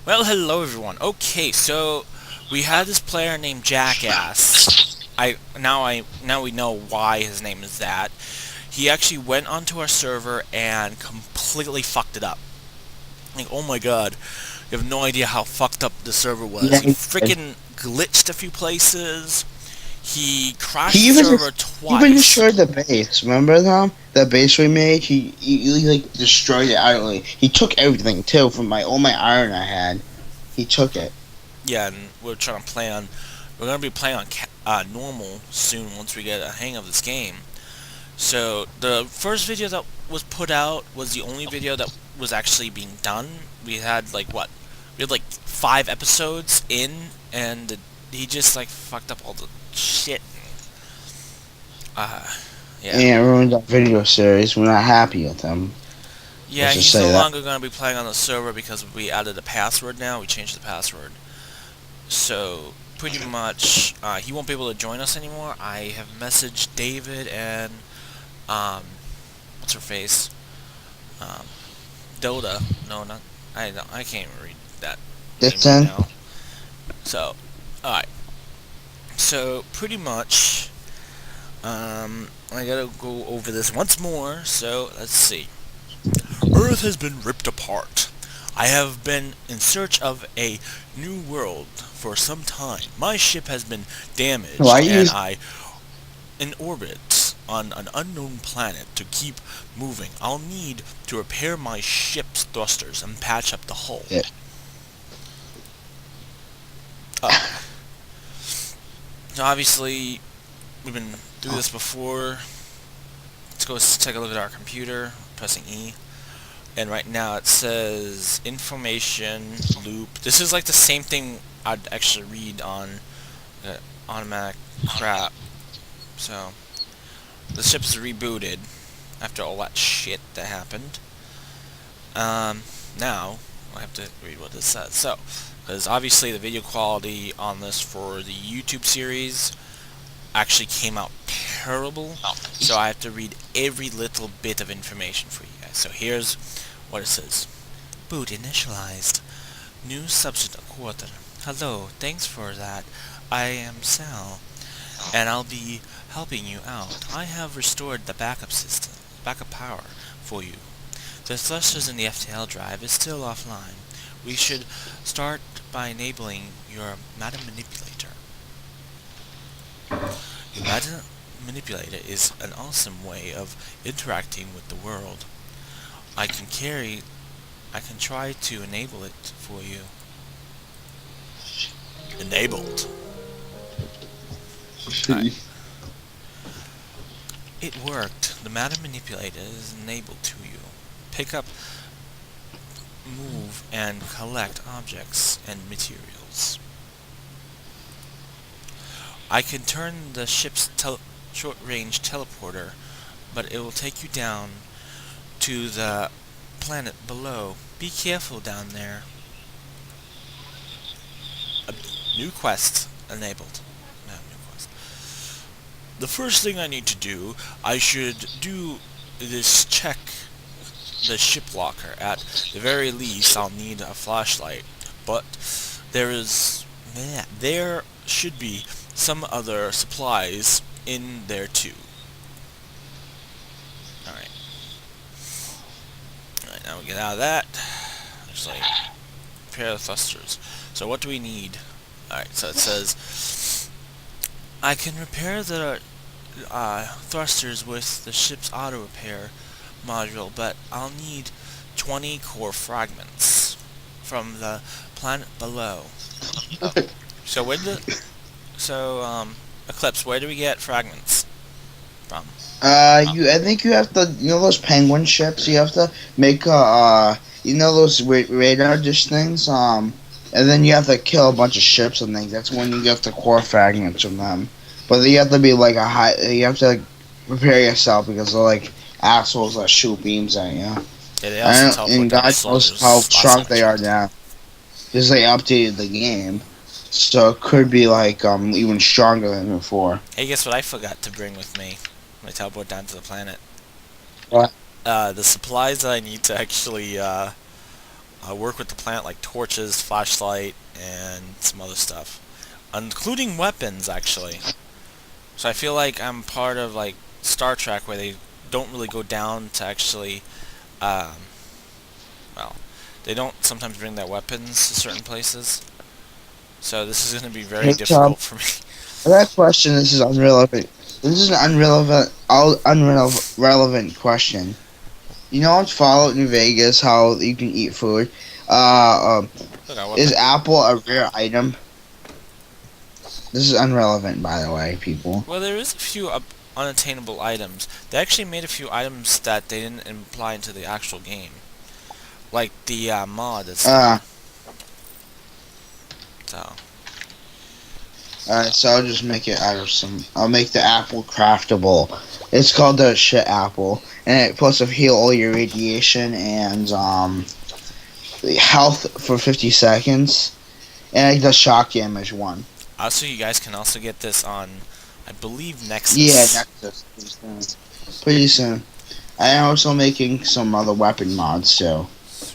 Well, hello everyone. Okay, so we had this player named Jackass. Now we know why his name is that. He actually went onto our server and completely fucked it up. Like, oh my god, you have no idea how fucked up the server was. Yeah, He freaking glitched a few places. He crashed he the even server he even twice. destroyed the base. Remember them? The base we made. He like destroyed it utterly. He took everything too from all my iron I had. He took it. Yeah, and we're gonna be playing on normal soon once we get a hang of this game. So the first video that was put out was the only video that was actually being done. We had like what? We had like 5 episodes in, and he just like fucked up all the shit. Uh, yeah, And it ruined our video series. We're not happy with him. yeah. Let's just He's say no that. longer gonna be playing on the server because we added a password now. We changed the password, so pretty much he won't be able to join us anymore. I have messaged David and um, what's her face? Um, Dota. No, not. I don't. I can't even read that name right Listen, now. So, alright. So, pretty much, I gotta go over this once more. So, let's see. Earth has been ripped apart. I have been in search of a new world for some time. My ship has been why damaged, you and use I in orbit on an unknown planet to keep moving. I'll need to repair my ship's thrusters and patch up the hull. it? Uh, so obviously, we've been through this before. Let's go take a look at our computer, pressing E. And right now it says information loop. This is like the same thing I'd actually read on automatic crap. So, the ship's rebooted after all that shit that happened. Now, I have to read what this says. So, because obviously the video quality on this for the YouTube series actually came out terrible, so I have to read every little bit of information for you guys. So here's what it says. Boot initialized. New subject a quarter. Hello, thanks for that. I am Sal, and I'll be helping you out. I have restored the backup power for you. The thrusters in the FTL drive is still offline. We should start by enabling your Madam Manipulator. Your Madam Manipulator is an awesome way of interacting with the world. I can carry I can try to enable it for you. Enabled. Alright. It worked. The Madam Manipulator is enabled to you. Pick up, move, and collect objects and materials. I can turn the ship's short-range teleporter, but it will take you down to the planet below. Be careful down there. A new quest enabled. No, new quest. The first thing I need to do, I should do this check the ship locker. At the very least, I'll need a flashlight. But there should be some other supplies in there too. Alright. Alright, now we get out of that. Just like repair the thrusters. So what do we need? Alright, so it says I can repair the thrusters with the ship's auto repair module, but I'll need 20 core fragments from the planet below. So Eclipse, where do we get fragments from? I think you have to, those penguin ships. You have to make those radar dish things. And then you have to kill a bunch of ships and things. That's when you get the core fragments from them. But you have to be like you have to like, prepare yourself because they're like assholes that shoot beams at you. Yeah, they also teleport And down to God knows how soldiers' strong last they are now. Because they updated the game, so it could be like even stronger than before. Hey, guess what I forgot to bring with me when I teleport down to the planet? What? The supplies that I need to actually work with the plant like torches, flashlight, and some other stuff, including weapons actually. So I feel like I'm part of like Star Trek where they don't really go down to actually, um, well, they don't sometimes bring their weapons to certain places. So this is going to be very Hey Tom, difficult for me. that question. This is unrelevant. This is an relevant question. You know on Fallout New Vegas how you can eat food? Look, our Is weapon. apple a rare item? This is irrelevant, by the way, people. Well, there is a few unattainable items. They actually made a few items that they didn't imply into the actual game, like the mod that's Uh, there. So alright, so I'll just make it out of some. I'll make the apple craftable. It's called the shit apple, and it plus of heal all your radiation and health for 50 seconds, and it does shock damage one. also, you guys can also get this on, I believe, Yeah, Nexus. Nexus. Pretty soon. Pretty soon. I am also making some other weapon mods too. Sweet.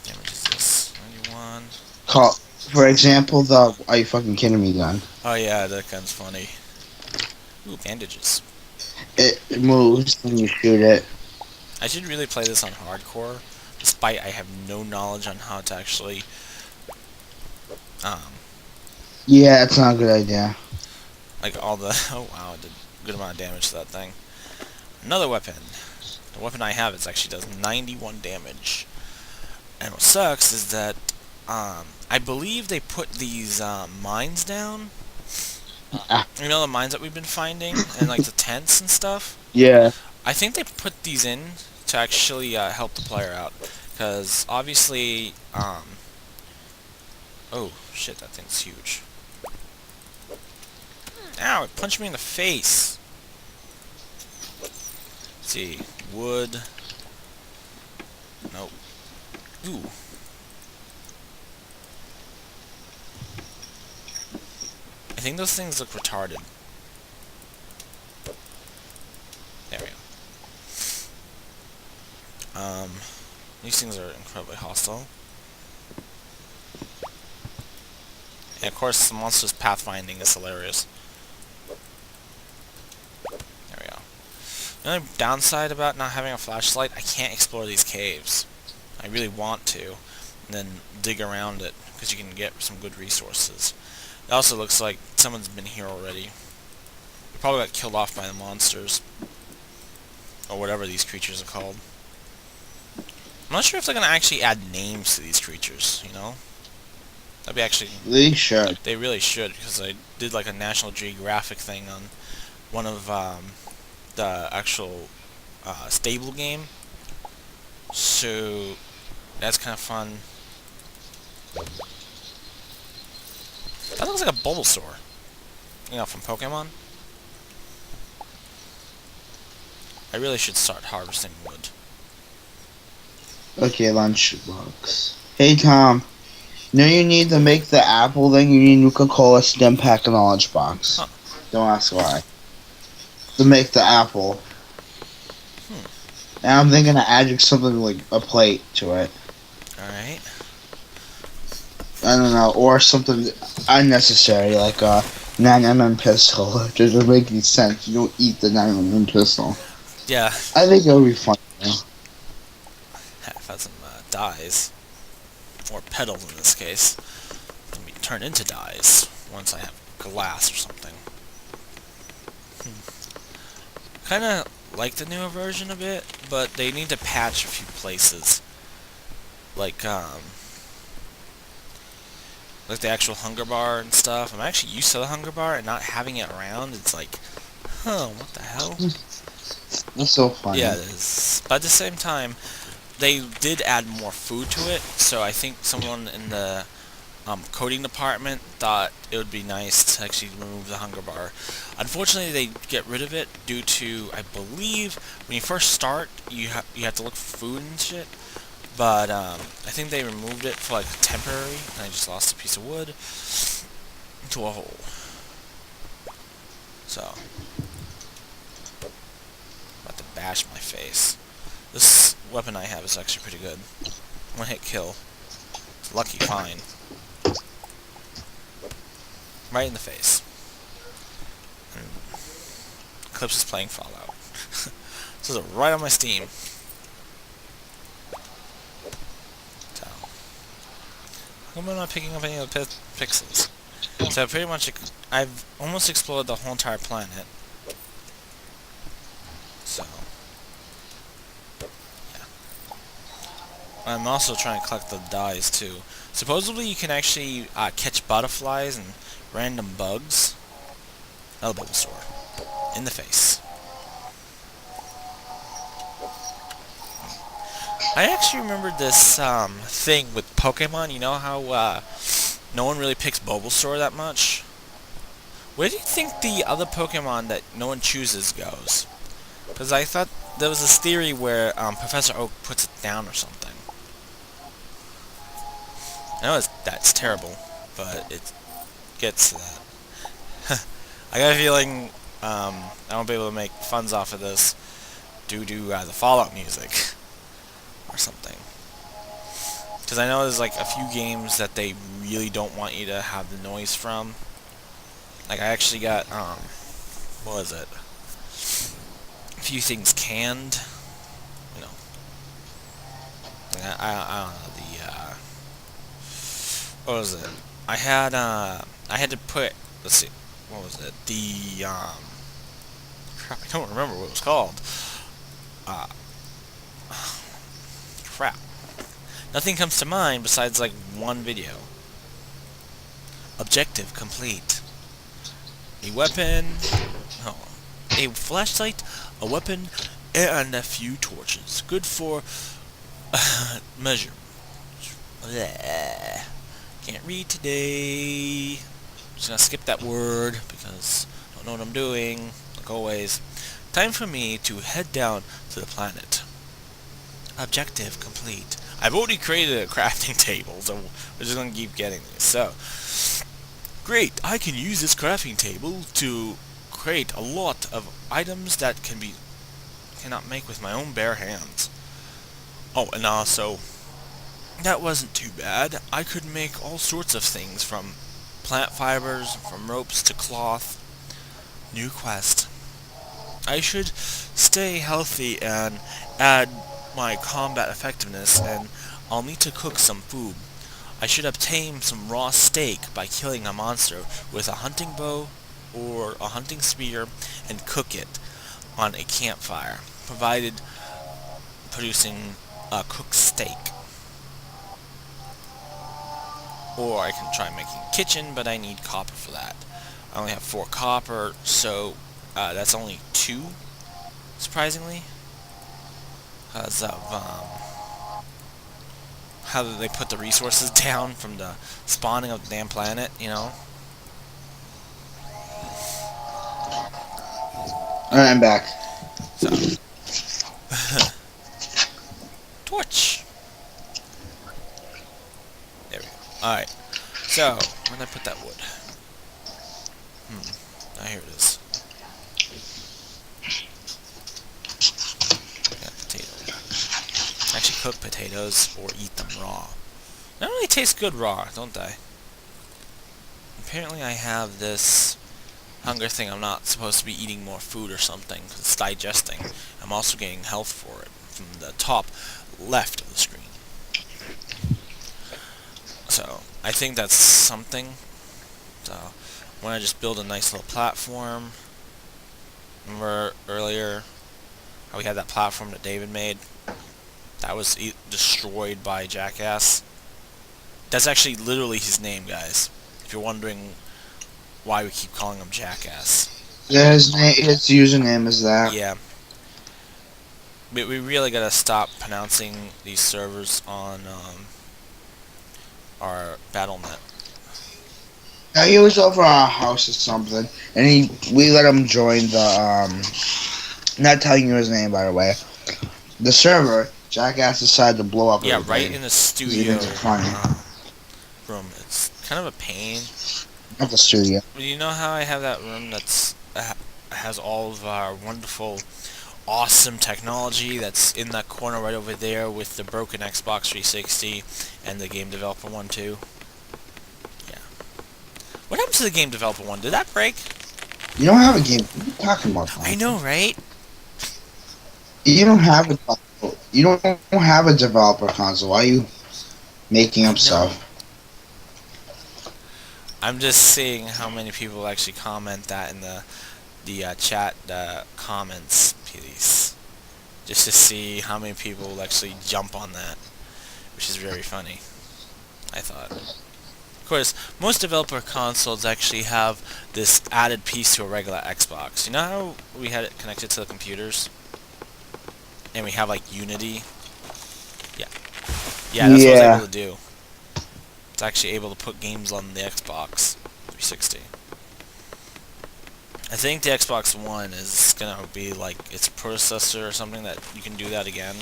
Damage is this 91. Call, for example, the. Are you fucking kidding me, gun? Oh yeah, that gun's funny. Ooh, bandages. It moves when you shoot it. I should really play this on hardcore, despite I have no knowledge on how to actually, um, Yeah, it's not a good idea. like all the. Oh wow, I did a good amount of damage to that thing. Another weapon. The weapon I have is actually does 91 damage. And what sucks is that I believe they put these mines down. Ah, You know the mines that we've been finding and like the tents and stuff. yeah. I think they put these in to actually help the player out, because obviously, oh shit, that thing's huge. Ow! It punched me in the face. Let's see, wood. Nope. Ooh. I think those things look retarded. There we go. These things are incredibly hostile. And of course, the monster's pathfinding is hilarious. There we go. The only downside about not having a flashlight, I can't explore these caves. I really want to, and then dig around it, because you can get some good resources. It also looks like someone's been here already. They probably got killed off by the monsters. Or whatever these creatures are called. I'm not sure if they're going to actually add names to these creatures, you know? That'd be actually... They should. They really should, because I did like a National Geographic thing on one of the actual stable game. So that's kind of fun. That looks like a Bulbasaur. You know, from Pokemon. I really should start harvesting wood. Okay, lunchbox. Hey, Tom. You know you need to make the apple thing? You need Nuka-Cola stem pack in the lunchbox. Huh. Don't ask why. To make the apple. And I'm thinking of adding something like a plate to it. Alright. I don't know, or something unnecessary like a 9mm pistol. It doesn't make any sense. You don't eat the 9mm pistol. Yeah. I think it would be fun. If I had some dyes. Or petals in this case. Can be turned into dyes once I have glass or something. Kinda like the newer version a bit, but they need to patch a few places. Like the actual hunger bar and stuff. I'm actually used to the hunger bar, and not having it around, it's like, huh, what the hell? That's so funny. Yeah, it is. But at the same time, they did add more food to it, so I think someone in the coding department thought it would be nice to actually remove the hunger bar. Unfortunately, they get rid of it due to, I believe, when you first start, you have to look for food and shit. But I think they removed it for like temporary, and I just lost a piece of wood into a hole. So, about to bash my face. This weapon I have is actually pretty good. One hit kill. It's lucky fine. Right in the face. And Eclipse is playing Fallout. This is right on my Steam. So, how come I'm not picking up any of the pixels? So pretty much, I've almost explored the whole entire planet. So, yeah. I'm also trying to collect the dyes too. Supposedly you can actually catch butterflies and random bugs. Elbow sword. In the face. I actually remembered this thing with Pokemon. You know how no one really picks Bulbasaur that much? Where do you think the other Pokemon that no one chooses goes? Because I thought there was this theory where Professor Oak puts it down or something. I know that's terrible, but it gets to that. I got a feeling I won't be able to make funds off of this due to the Fallout music or something. Because I know there's like a few games that they really don't want you to have the noise from. Like I actually got what was it? A few things canned. You know, I don't know the what was it? I had to put, let's see, what was it? The crap, I don't remember what it was called. Crap. Nothing comes to mind besides like one video. Objective complete. A weapon, a flashlight, a weapon, and a few torches. Good for measure. Bleh. Can't read today. Just gonna skip that word because I don't know what I'm doing, like always. Time for me to head down to the planet. Objective complete. I've already created a crafting table, so we're just gonna keep getting these. So, great, I can use this crafting table to create a lot of items that cannot make with my own bare hands. Oh, and also, that wasn't too bad. I could make all sorts of things, from plant fibers, from ropes to cloth. New quest. I should stay healthy and add my combat effectiveness, and I'll need to cook some food. I should obtain some raw steak by killing a monster with a hunting bow or a hunting spear and cook it on a campfire, provided producing a cooked steak. Or I can try making a kitchen, but I need copper for that. I only have 4 copper, so that's only 2, surprisingly. Because of how they put the resources down from the spawning of the damn planet, you know? Alright, I'm back. So. Torch! There we go. Alright. So, where did I put that wood? Here it is. Got potato. Actually cook potatoes or eat them raw. They don't really taste good raw, don't they? Apparently I have this hunger thing. I'm not supposed to be eating more food or something, because it's digesting. I'm also getting health for it from the top left of the screen. So, I think that's something. So, I want to just build a nice little platform. Remember earlier how we had that platform that David made? That was destroyed by Jackass. That's actually literally his name, guys. If you're wondering why we keep calling him Jackass. Yeah, his username is that. Yeah. But we really gotta stop pronouncing these servers on our BattleNet. Yeah, he was over our house or something, and we let him join the not telling you his name, by the way. The server, Jackass decided to blow up. Yeah, right in the studio room. It's kind of a pain. Not the studio. You know how I have that room that's has all of our wonderful awesome technology that's in that corner right over there with the broken Xbox 360 and the Game Developer one too. Yeah. What happened to the Game Developer one? Did that break? You don't have a game. What are you talking about, I Tom? know, right? You don't have a. You don't have a developer console. Why are you making I up know. stuff? I'm just seeing how many people actually comment that in the chat comments piece, just to see how many people will actually jump on that, which is very funny, I thought. Of course, most developer consoles actually have this added piece to a regular Xbox. You know how we had it connected to the computers? And we have like Unity? Yeah. Yeah, that's what I was able Yeah. to do. It's actually able to put games on the Xbox 360. I think the Xbox One is gonna be like its predecessor or something that you can do that again.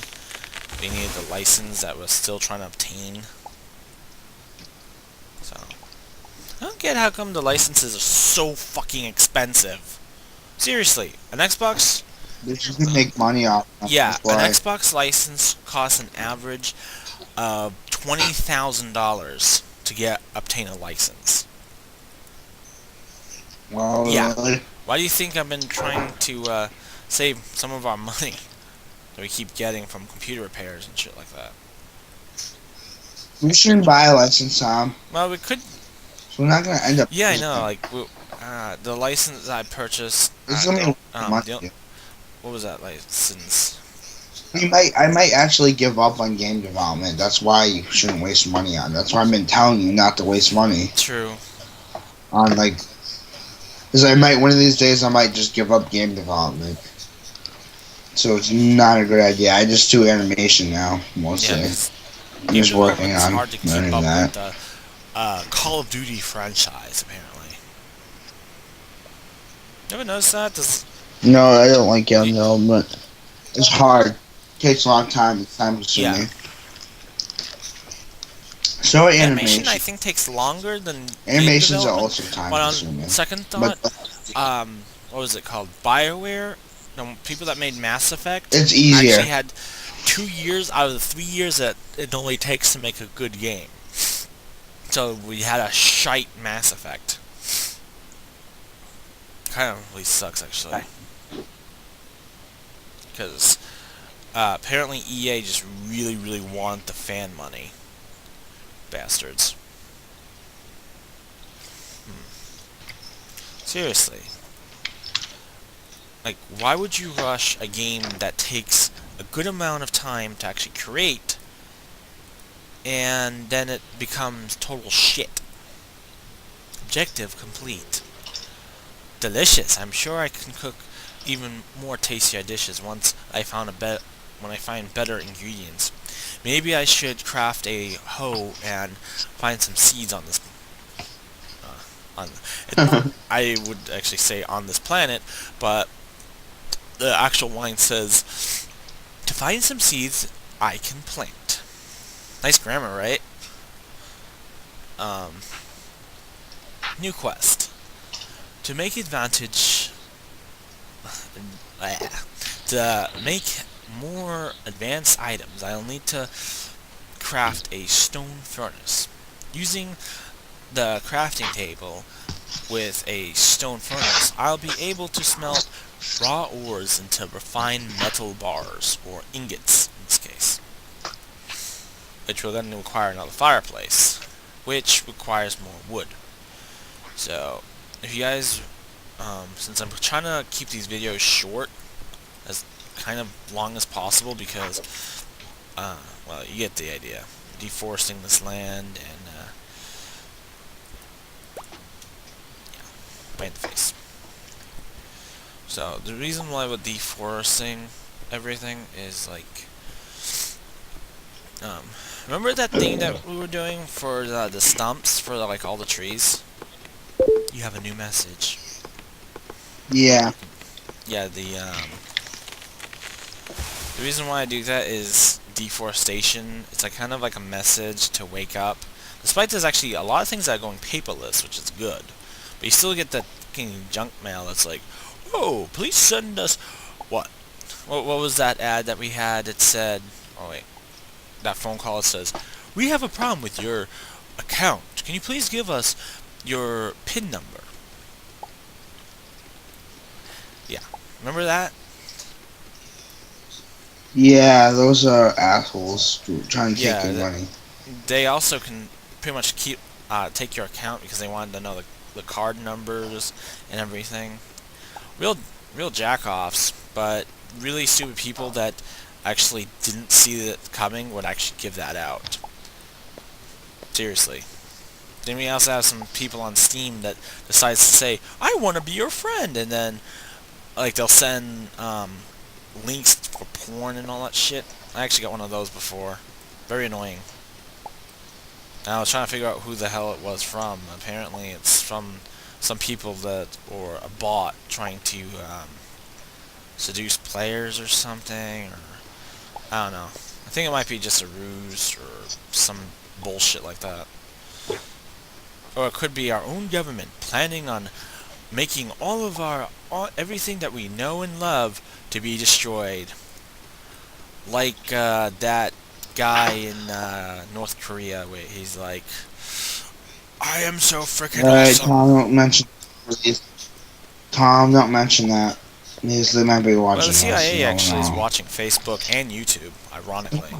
We needed the license that we're still trying to obtain. So I don't get how come the licenses are so fucking expensive. Seriously, an Xbox? They're just gonna make money off them. Yeah, That's an why. Xbox license costs an average of $20,000 to get obtain a license. Well, Yeah. really. Why do you think I've been trying to save some of our money that we keep getting from computer repairs and shit like that? We shouldn't buy a license, Tom. Well, we could. So we're not gonna end up. Yeah, I know. Like, the license I purchased. It's gonna be money. What was that license? I might actually give up on game development. That's why you shouldn't waste money on. That's why I've been telling you not to waste money True. on like. Because I might one of these days I might just give up game development. So it's not a good idea. I just do animation now mostly. Yeah, 'cause I'm game just working development's on hard to keep learning up with that. the Call of Duty franchise. Apparently, you ever notice that? No, I don't like game Y- development. It's hard. It takes a long time. It's time yeah, consuming. So animation I animation. think takes longer than game Animations are development. also time But on consuming. second But thought, what was it called? BioWare, the people that made Mass Effect, it's actually easier. had 2 years out of the 3 years that it normally takes to make a good game. So we had a shite Mass Effect. Kind of really sucks actually, because apparently EA just really want the fan money, bastards. Seriously. Like, why would you rush a game that takes a good amount of time to actually create, and then it becomes total shit? Objective complete. Delicious. I'm sure I can cook even more tastier dishes once I found when I find better ingredients. Maybe I should craft a hoe and find some seeds on this. On I would actually say on this planet, but the actual line says, to find some seeds I can plant. Nice grammar, right? Um, New quest. To make advantage... to make more advanced items, I'll need to craft a stone furnace. Using the crafting table with a stone furnace, I'll be able to smelt raw ores into refined metal bars, or ingots in this case, which will then require another fireplace, which requires more wood. So, if you guys, since I'm trying to keep these videos short, as kind of long as possible, because, well, you get the idea. Deforesting this land and, right in the face. So, the reason why with deforesting everything is, like, remember that thing that we were doing for the stumps, for, like, all the trees? You have a new message. Yeah. Yeah, the reason why I do that is deforestation. It's like kind of like a message to wake up. Despite there's actually a lot of things that are going paperless, which is good. But you still get that fucking junk mail that's like, oh, please send us, what, What was that ad that we had? It said, oh wait, that phone call. It says, "We have a problem with your account. Can you please give us your PIN number?" Yeah, remember that? Yeah, those are assholes trying to take Yeah, your money. they also can pretty much take your account because they wanted to know the card numbers and everything. Real real jackoffs, but really stupid people that actually didn't see it coming would actually give that out. Seriously. Then we also have some people on Steam that decides to say, "I want to be your friend," and then like they'll send links for porn and all that shit. I actually got one of those before. Very annoying. And I was trying to figure out who the hell it was from. Apparently, it's from some people that, or a bot trying to seduce players or something, or I don't know. I think it might be just a ruse or some bullshit like that. Or it could be our own government planning on making everything that we know and love to be destroyed. Like that guy in North Korea where he's like, "I am so freaking Alright, awesome." Tom, don't mention. Please. Tom, don't mention that. Because they might be Well, the watching us. You CIA don't actually is know. watching Facebook and YouTube, ironically.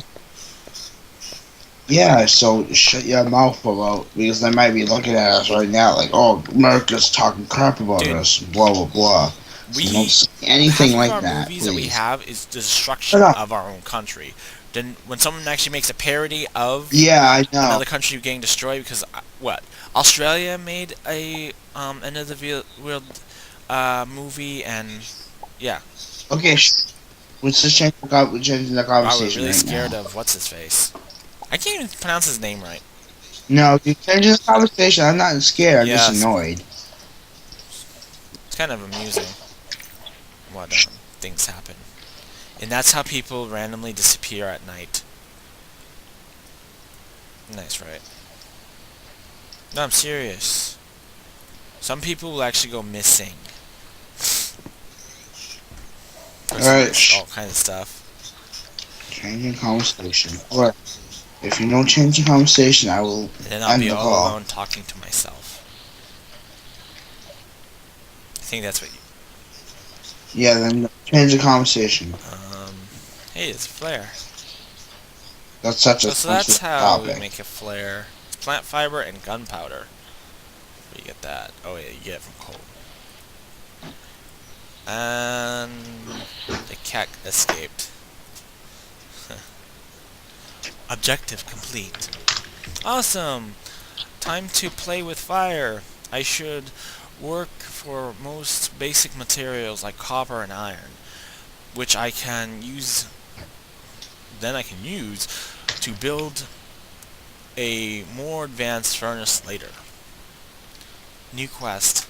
Yeah, so shut your mouth about because they might be looking at us right now like, oh, America's talking crap about Dude, us, blah blah blah. So don't we say anything half of like our that, movies that we please. have is the Shut destruction up. of our own country. Then when someone actually makes a parody of Yeah, I know. another country getting destroyed, because what, Australia made a end of the world movie, and yeah, Okay, let's just we're changing the wow, we're conversation really right scared now. of what's his face. I can't even pronounce his name right. No, you're changing the conversation. I'm not scared. I'm just Yes, annoyed. it's kind of amusing what things happen, and that's how people randomly disappear at night. Nice, right? No, I'm serious. Some people will actually go missing. Or All right, all kinds of stuff. changing conversation. Or if you don't change the conversation, I will And then I'll end be the all call. alone talking to myself. I think that's what you... Yeah, then change the conversation. Hey, it's a flare. That's such a So that's sensitive how we topic. make a flare. It's plant fiber and gunpowder. Where you get that? Oh yeah, you get it from coal. And the cat escaped. Objective complete. Awesome! Time to play with fire. I should work for most basic materials like copper and iron, which I can use to build a more advanced furnace later. New quest.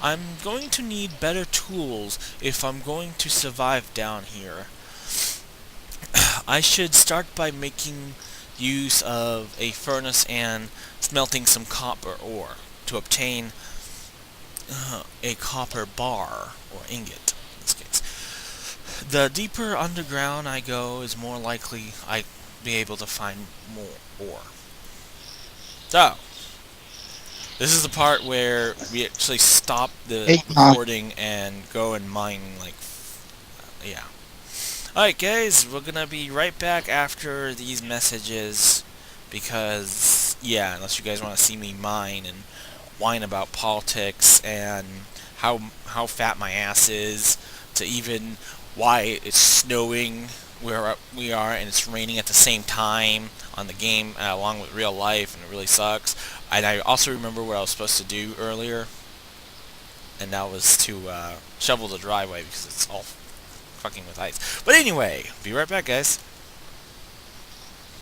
I'm going to need better tools if I'm going to survive down here. I should start by making use of a furnace and smelting some copper ore to obtain a copper bar, or ingot in this case. The deeper underground I go, is more likely I be able to find more ore. So, this is the part where we actually stop the Hey, Tom. recording and go and mine, like, yeah. Alright guys, we're gonna be right back after these messages, because, yeah, unless you guys want to see me mine and whine about politics and how fat my ass is, to even why it's snowing where we are and it's raining at the same time on the game along with real life, and it really sucks. And I also remember what I was supposed to do earlier, and that was to shovel the driveway because it's all fucking with ice. But anyway, be right back, guys.